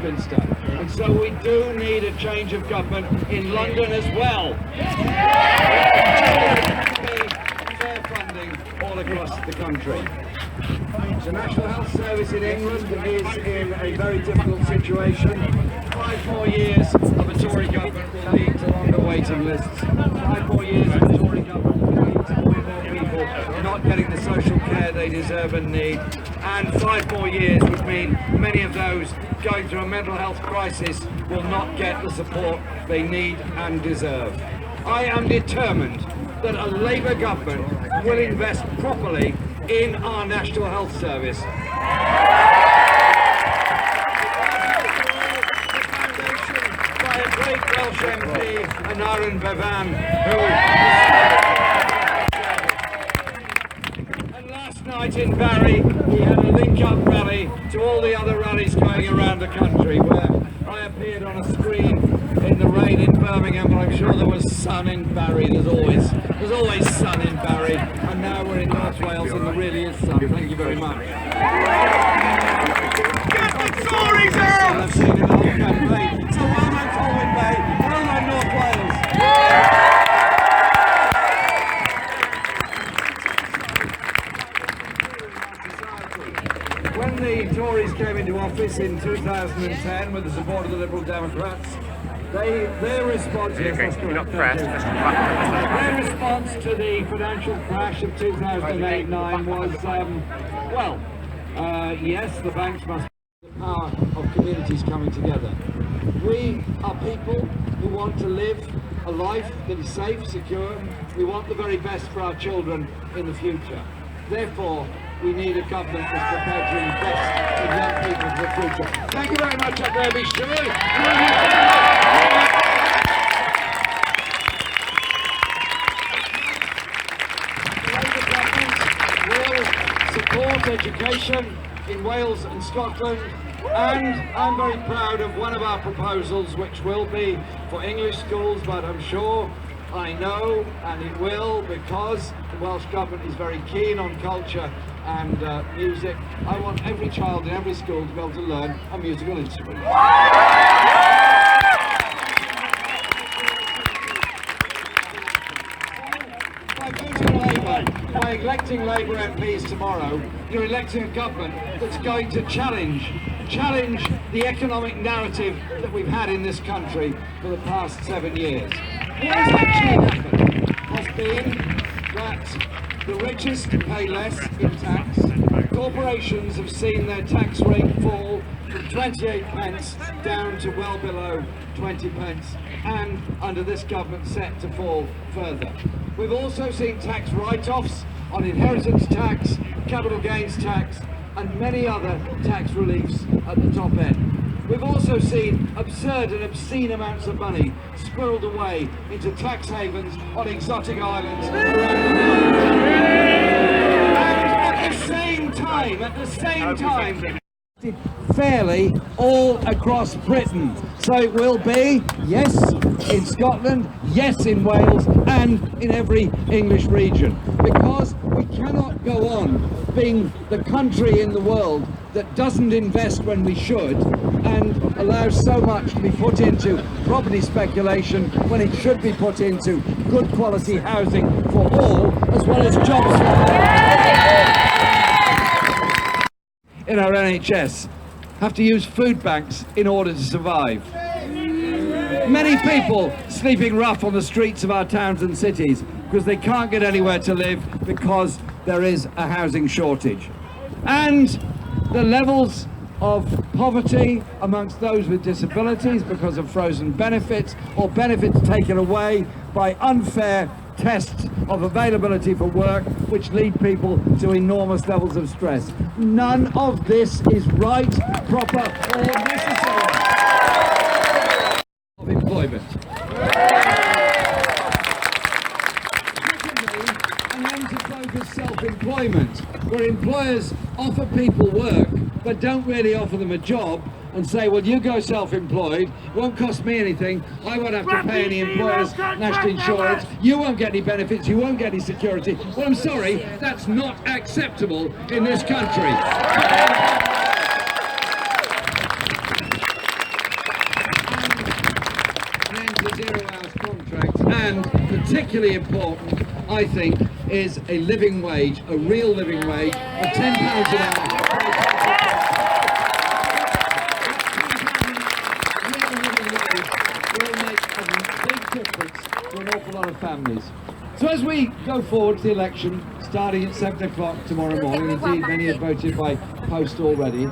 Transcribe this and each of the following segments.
Westminster. And so we do need a change of government in London as well. Fair funding all across the country. The National Health Service in England is in a very difficult situation. 5 more years of a Tory government will lead to longer waiting lists. 5 more years of a Tory government will lead to more people not getting the social care they deserve and need. And 5 more years would mean many of those going through a mental health crisis will not get the support they need and deserve. I am determined that a Labour government will invest properly in our National Health Service. The foundation by a great Welsh MP, Anaran Bevan, and last night in Barry we had a link-up rally to all the other rallies going around the country, where I appeared on a screen in the rain in Birmingham, but I'm sure there was sun in Barry. There's always sun in Barry, and now we're in North Wales and there really is sun. Thank you very much. Get the Tories out! I've seen in the whole campaign. So well done Colwyn Bay, well done North Wales. When the Tories came into office in 2010 with the support of the Liberal Democrats, their response to the financial crash of 2008-9 was, yes, the banks must have the power of communities coming together. We are people who want to live a life that is safe, secure. We want the very best for our children in the future. Therefore, we need a government that's prepared to invest in young people for the future. Thank you very much up there, be sure. Support education in Wales and Scotland, and I'm very proud of one of our proposals, which will be for English schools, but I'm sure, I know, and it will, because the Welsh Government is very keen on culture and music. I want every child in every school to be able to learn a musical instrument. By electing Labour MPs tomorrow, you're electing a government that's going to challenge the economic narrative that we've had in this country for the past 7 years. What has actually happened has been that the richest pay less in tax. Corporations have seen their tax rate fall from 28 pence down to well below 20 pence, and under this government set to fall further. We've also seen tax write-offs on inheritance tax, capital gains tax, and many other tax reliefs at the top end. We've also seen absurd and obscene amounts of money squirreled away into tax havens on exotic islands around the world. And at the same time, fairly all across Britain. So it will be, yes, in Scotland, yes, in Wales, and in every English region. Because we cannot go on being the country in the world that doesn't invest when we should and allows so much to be put into property speculation when it should be put into good quality housing for all, as well as jobs for all. In our NHS have to use food banks in order to survive. Many people sleeping rough on the streets of our towns and cities because they can't get anywhere to live because there is a housing shortage. And the levels of poverty amongst those with disabilities because of frozen benefits or benefits taken away by unfair tests of availability for work, which lead people to enormous levels of stress. None of this is right, proper, or necessary. Of employment. And then to focus self-employment, where employers offer people work but don't really offer them a job, and say, well, you go self-employed, won't cost me anything, I won't have to pay any employers' national insurance, you won't get any benefits, you won't get any security. Well, I'm sorry, that's not acceptable in this country. particularly important, I think, is a living wage, a real living wage of £10 an hour. Will make a big difference to an awful lot of families. So as we go forward to the election, starting at 7 o'clock tomorrow morning, indeed many have voted by post already,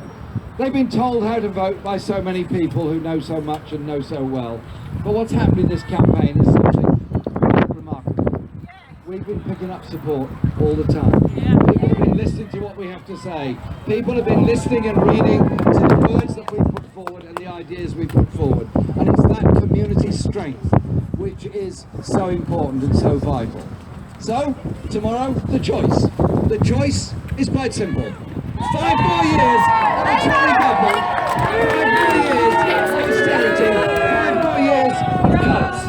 they've been told how to vote by so many people who know so much and know so well. But what's happened in this campaign is something remarkable. We've been picking up support all the time. People have been listening to what we have to say. People have been listening and reading to the words that we've put forward and the ideas we've put forward. And it's that community strength which is so important and so vital. So, tomorrow, the choice. The choice is quite simple. 5 more years of a Tory government, 5 more years of austerity, 5 more years of cuts,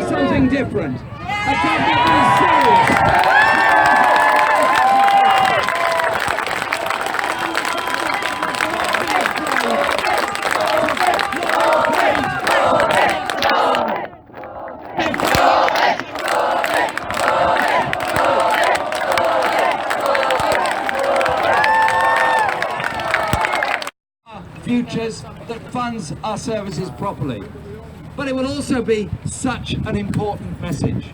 or something different. A government that is serious. Futures that funds our services properly. But it will also be such an important message.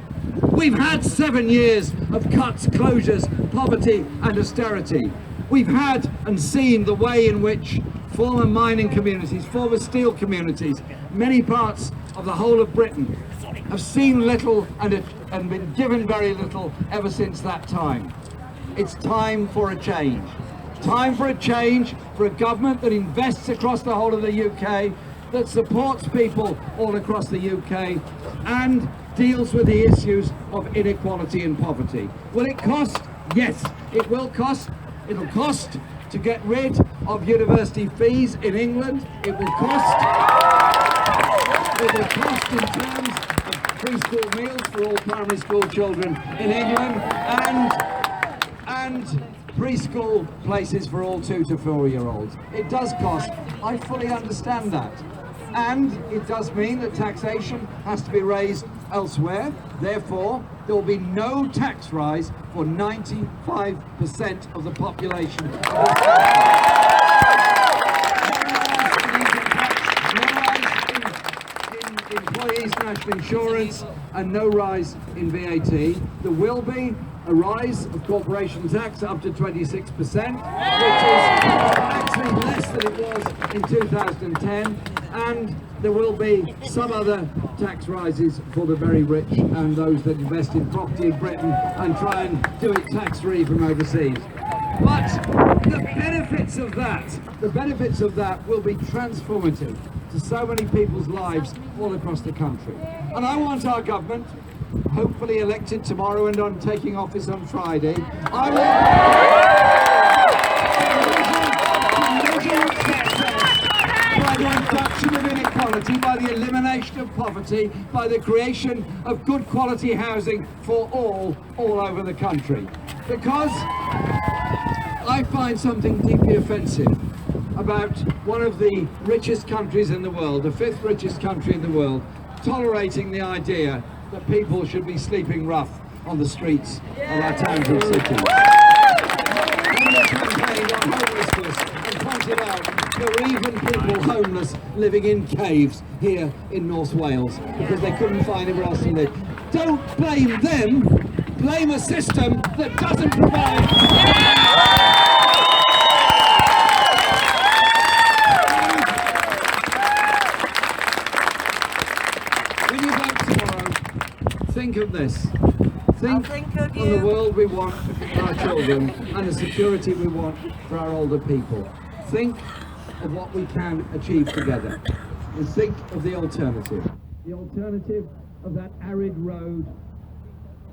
We've had 7 years of cuts, closures, poverty and austerity. We've had and seen the way in which former mining communities, former steel communities, many parts of the whole of Britain have seen little and been given very little ever since that time. It's time for a change. Time for a change, for a government that invests across the whole of the UK, that supports people all across the UK and deals with the issues of inequality and poverty. Will it cost? Yes, it will cost. It'll cost to get rid of university fees in England. It will cost. It will cost in terms of preschool meals for all primary school children in England and preschool places for all 2 to 4-year-olds. It does cost. I fully understand that. And it does mean that taxation has to be raised elsewhere. Therefore, there will be no tax rise for 95% of the population of this country. No rise in employees' national insurance and no rise in VAT. There will be a rise of corporation tax up to 26%, which is actually less than it was in 2010, and there will be some other tax rises for the very rich and those that invest in property in Britain and try and do it tax-free from overseas. But the benefits of that will be transformative to so many people's lives all across the country. And I want our government, hopefully elected tomorrow and on taking office on Friday, I by the reduction of inequality, by the elimination of poverty, by the creation of good quality housing for all over the country. Because I find something deeply offensive about one of the richest countries in the world, the 5th richest country in the world, tolerating the idea that people should be sleeping rough on the streets of our towns and cities. When we campaigned on homelessness and pointed out there were even people homeless living in caves here in North Wales because they couldn't find anywhere else to live. Don't blame them, blame a system that doesn't provide. Think of this. Think of the world we want for our children and the security we want for our older people. Think of what we can achieve together. And think of the alternative. The alternative of that arid road,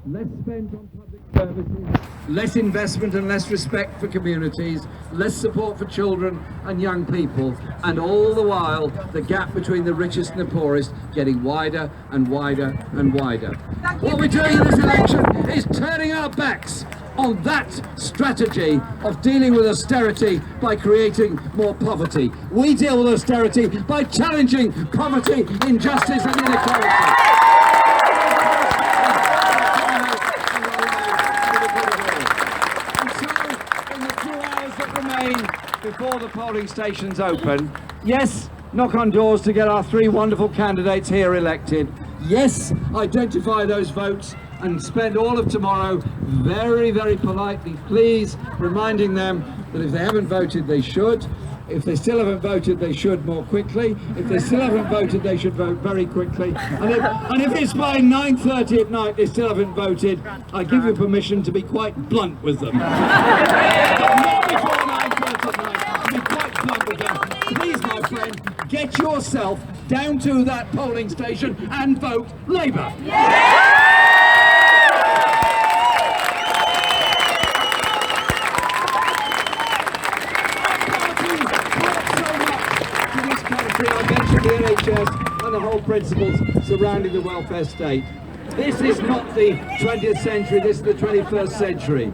less spent on public services, less investment and less respect for communities, less support for children and young people, and all the while the gap between the richest and the poorest getting wider and wider and wider. What we're doing in this election is turning our backs on that strategy of dealing with austerity by creating more poverty. We deal with austerity by challenging poverty, injustice and inequality. before the polling stations open. Yes, knock on doors to get our 3 wonderful candidates here elected. Yes, identify those votes and spend all of tomorrow very, very politely, please, reminding them that if they haven't voted, they should. If they still haven't voted, they should more quickly. If they still haven't voted, they should vote very quickly. And if it's by 9:30 at night they still haven't voted, I give you permission to be quite blunt with them. Not before 9:30 at night, to be quite blunt with them. Please, my friend, get yourself down to that polling station and vote Labour. I mentioned the NHS and the whole principles surrounding the welfare state. This is not the 20th century, this is the 21st century.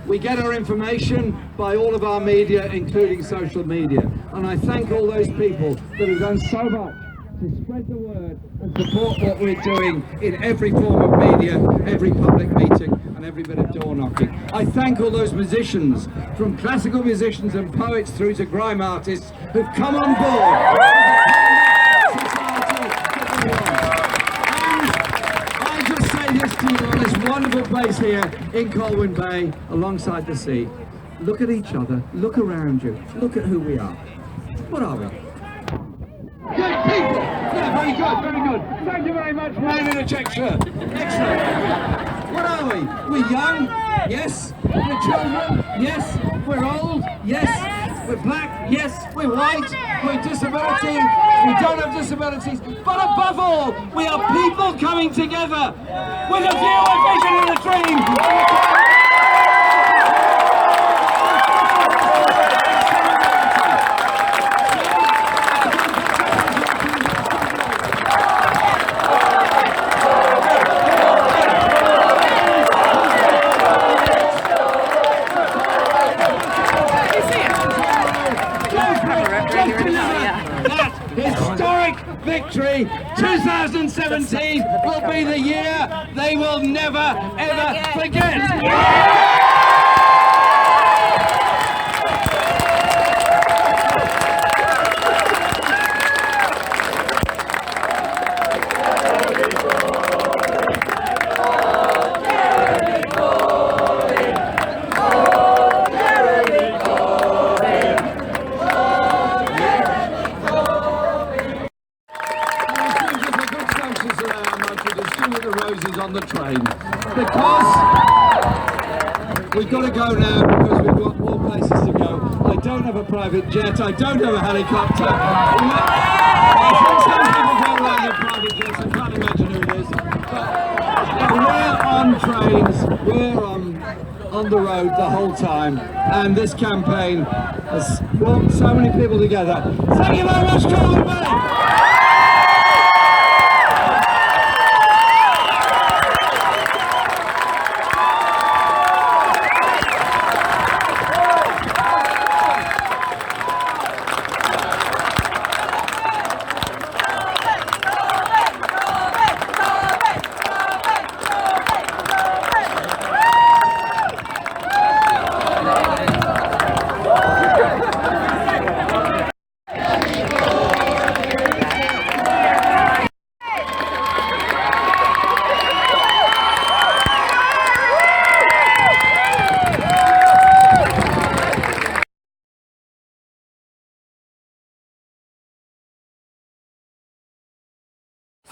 We get our information by all of our media, including social media. And I thank all those people that have done so much to spread the word and support what we're doing in every form of media, every public meeting and every bit of door knocking. I thank all those musicians, from classical musicians and poets through to grime artists, who've come on board. I just say this to you on this wonderful place here in Colwyn Bay, alongside the sea. Look at each other, look around you, look at who we are. What are we? Good people! Yeah, very good, very good. Thank you very much, man in a check shirt. Excellent. What are we? We're young? Yes. We're children? Yes. We're old? Yes. We're black? Yes. We're white? We're disability? We don't have disabilities. But above all, we are people coming together with a view, a vision and a dream. Historic victory 2017 will be the year they will never ever forget. On the train, because we've got to go now, because we've got more places to go. I don't have a private jet, I don't have a helicopter. I think some people don't like their private jets, I can't imagine who it is. But we're on trains, we're on the road the whole time, and this campaign has brought so many people together. Thank you very much, Colwyn Bay!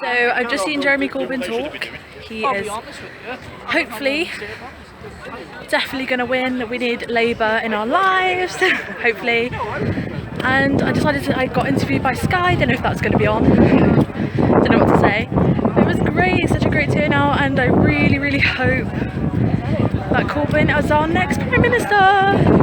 So I've just seen Jeremy Corbyn talk. He is hopefully definitely going to win. We need Labour in our lives, hopefully. And I got interviewed by Sky, don't know if that's going to be on. Don't know what to say. It was great, such a great turnout, and I really, really hope that Corbyn is our next Prime Minister.